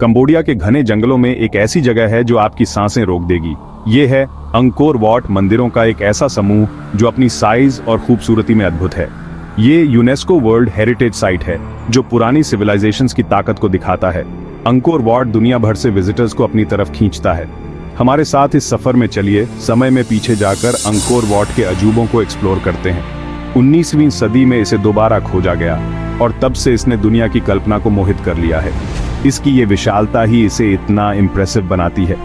Cambodia के घने जंगलों में एक ऐसी जगह है जो आपकी सांसें रोक देगी। ये है अंकोर वॉट मंदिरों का एक ऐसा समूह जो अपनी साइज और खूबसूरती में अद्भुत है। ये यूनेस्को वर्ल्ड हेरिटेज साइट है जो पुरानी सिविलाइजेशंस की ताकत को दिखाता है। अंकोर वॉट दुनिया भर से विजिटर्स को अपनी तरफ खींचता है। हमारे साथ इस सफर में चलिए, समय में पीछे जाकर अंकोर वॉट के अजूबों को एक्सप्लोर करते हैं। 19वीं सदी में इसे दोबारा खोजा गया और तब से इसने दुनिया की कल्पना को मोहित कर लिया है। इसकी ये विशालता ही इसे इतना इम्प्रेसिव बनाती है।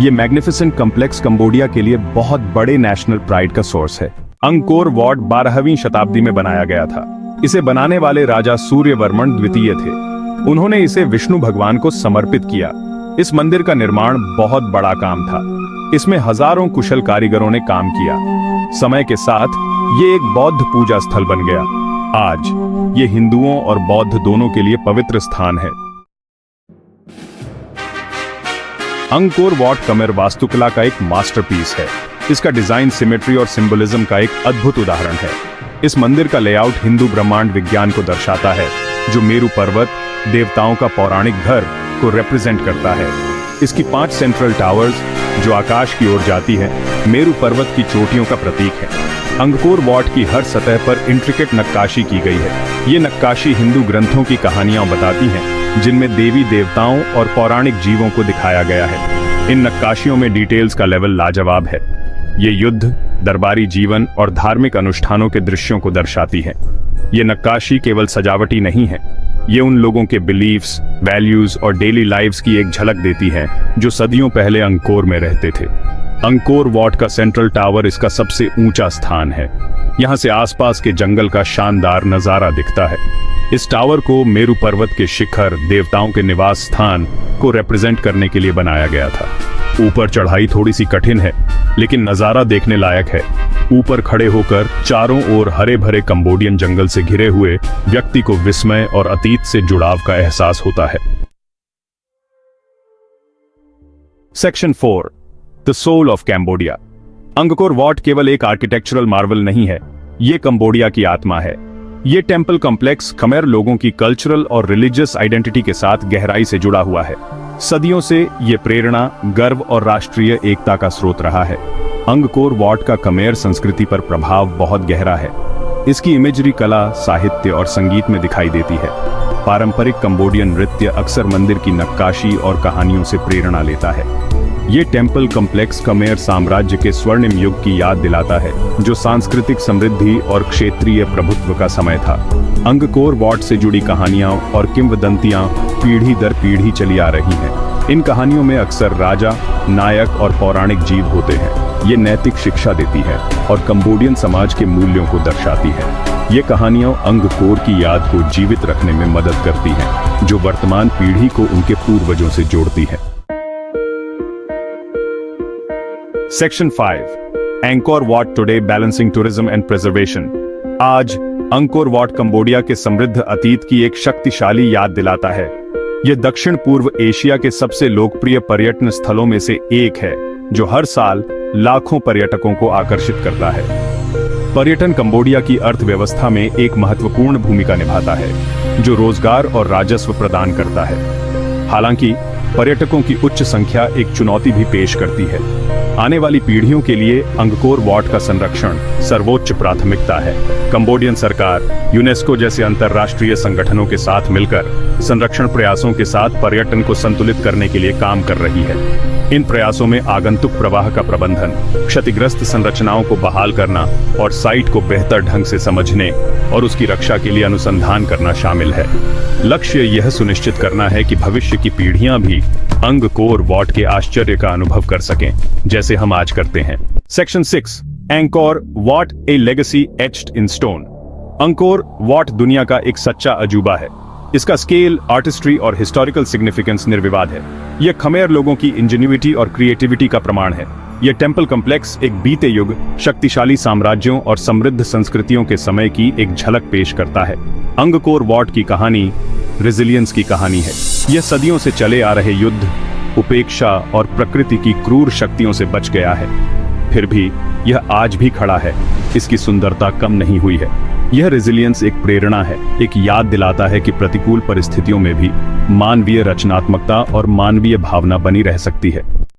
ये मैग्निफिसेंट कॉम्प्लेक्स कंबोडिया के लिए बहुत बड़े नेशनल प्राइड का सोर्स है। अंकोर वॉट 12वीं शताब्दी में बनाया गया था। इसे बनाने वाले राजा सूर्यवर्मन द्वितीय थे। उन्होंने इसे विष्णु भगवान को समर्पित किया। इस मंदिर का निर्माण बहुत बड़ा काम था। इसमें हजारों कुशल कारीगरों ने काम किया। समय के साथ ये एक बौद्ध पूजा स्थल बन गया। आज ये हिंदुओं और बौद्ध दोनों के लिए पवित्र स्थान है। अंकोर वॉट खमेर वास्तुकला का एक मास्टरपीस है। इसका डिजाइन सिमेट्री और सिंबलिज्म का एक अद्भुत उदाहरण है। इस मंदिर का लेआउट हिंदू ब्रह्मांड विज्ञान को दर्शाता है, जो मेरु पर्वत, देवताओं का पौराणिक घर को रिप्रेजेंट करता है। इसकी 5 सेंट्रल टावर्स जो आकाश की ओर जाती है, मेरु पर्वत की चोटियों का प्रतीक है। अंकोर वॉट की हर सतह पर इंट्रिकेट नक्काशी की गई है। ये नक्काशी हिंदू ग्रंथों की कहानियां बताती हैं, जिनमें देवी देवताओं और पौराणिक जीवों को दिखाया गया है। इन नक्काशियों में डिटेल्स का लेवल लाजवाब है। ये युद्ध, दरबारी जीवन और धार्मिक अनुष्ठानों के दृश्यों को दर्शाती है। ये नक्काशी केवल सजावटी नहीं है, ये उन लोगों के बिलीफ्स, वैल्यूज और डेली लाइव्स की एक झलक देती है जो सदियों पहले अंकोर में रहते थे। अंकोर वॉट का सेंट्रल टावर इसका सबसे ऊंचा स्थान है। यहाँ से आसपास के जंगल का शानदार नजारा दिखता है। इस टावर को मेरु पर्वत के शिखर, देवताओं के निवास स्थान को रिप्रेजेंट करने के लिए बनाया गया था। ऊपर चढ़ाई थोड़ी सी कठिन है, लेकिन नजारा देखने लायक है। ऊपर खड़े होकर चारों ओर हरे भरे कंबोडियन जंगल से घिरे हुए व्यक्ति को विस्मय और अतीत से जुड़ाव का एहसास होता है। Section 4, the soul of Cambodia. Angkor Wat केवल एक आर्किटेक्चरल मार्वल नहीं है, ये कंबोडिया की आत्मा है। ये टेम्पल कॉम्प्लेक्स खमेर लोगों की कल्चरल और रिलीजियस आइडेंटिटी के साथ गहराई से जुड़ा हुआ है। सदियों से ये प्रेरणा, गर्व और राष्ट्रीय एकता का स्रोत रहा है। अंकोर वॉट का खमेर संस्कृति पर प्रभाव बहुत गहरा है। इसकी इमेजरी कला, साहित्य और संगीत में दिखाई देती है। पारंपरिक कंबोडियन नृत्य अक्सर मंदिर की नक्काशी और कहानियों से प्रेरणा लेता है। ये टेम्पल कॉम्प्लेक्स खमेर साम्राज्य के स्वर्णिम युग की याद दिलाता है, जो सांस्कृतिक समृद्धि और क्षेत्रीय प्रभुत्व का समय था। अंकोर वॉट से जुड़ी कहानियां और किंवदंतियां पीढ़ी दर पीढ़ी चली आ रही हैं। इन कहानियों में अक्सर राजा, नायक और पौराणिक जीव होते हैं। ये नैतिक शिक्षा देती है और कंबोडियन समाज के मूल्यों को दर्शाती है। ये कहानियां अंकोर की याद को जीवित रखने में मदद करती हैं, जो वर्तमान पीढ़ी को उनके पूर्वजों से जोड़ती है। Section 5, Angkor what today, balancing tourism and preservation. आज अंकोर वॉट कंबोडिया के समृद्ध अतीत की एक शक्तिशाली याद दिलाता है। यह दक्षिण पूर्व एशिया के सबसे लोकप्रिय पर्यटन स्थलों में से एक है, जो हर साल लाखों पर्यटकों को आकर्षित करता है। पर्यटन कंबोडिया की अर्थव्यवस्था में एक महत्वपूर्ण भूमिका निभाता है, जो रोजगार और राजस्व प्रदान करता है। हालांकि पर्यटकों की उच्च संख्या एक चुनौती भी पेश करती है। आने वाली पीढ़ियों के लिए अंकोर वॉट का संरक्षण सर्वोच्च प्राथमिकता है। कंबोडियन सरकार यूनेस्को जैसे अंतर्राष्ट्रीय संगठनों के साथ मिलकर संरक्षण प्रयासों के साथ पर्यटन को संतुलित करने के लिए काम कर रही है। इन प्रयासों में आगंतुक प्रवाह का प्रबंधन, क्षतिग्रस्त संरचनाओं को बहाल करना और साइट को बेहतर ढंग से समझने और उसकी रक्षा के लिए अनुसंधान करना शामिल है। लक्ष्य यह सुनिश्चित करना है कि भविष्य की पीढ़ियां भी अंकोर वॉट के आश्चर्य का अनुभव कर सकें, जैसे हम आज करते हैं। Section 6, Angkor what, A legacy etched in stone. Angkor what दुनिया का एक सच्चा अजूबा है। इसका स्केल, आर्टिस्ट्री और हिस्टोरिकल सिग्निफिकेंस निर्विवाद है। यह खमेर लोगों की इंजेन्युइटी और क्रिएटिविटी का प्रमाण है। यह टेम्पल कॉम्प्लेक्स एक बीते युग, शक्तिशाली साम्राज्यों और समृद्ध संस्कृतियों के समय की एक झलक पेश करता है। अंकोर वॉट की कहानी रेजिलियंस की कहानी है। यह सदियों से चले आ रहे युद्ध, उपेक्षा और प्रकृति की क्रूर शक्तियों से बच गया है। फिर भी यह आज भी खड़ा है। इसकी सुंदरता कम नहीं हुई है। यह रेजिलियंस एक प्रेरणा है, एक याद दिलाता है कि प्रतिकूल परिस्थितियों में भी मानवीय रचनात्मकता और मानवीय भावना बनी रह सकती है।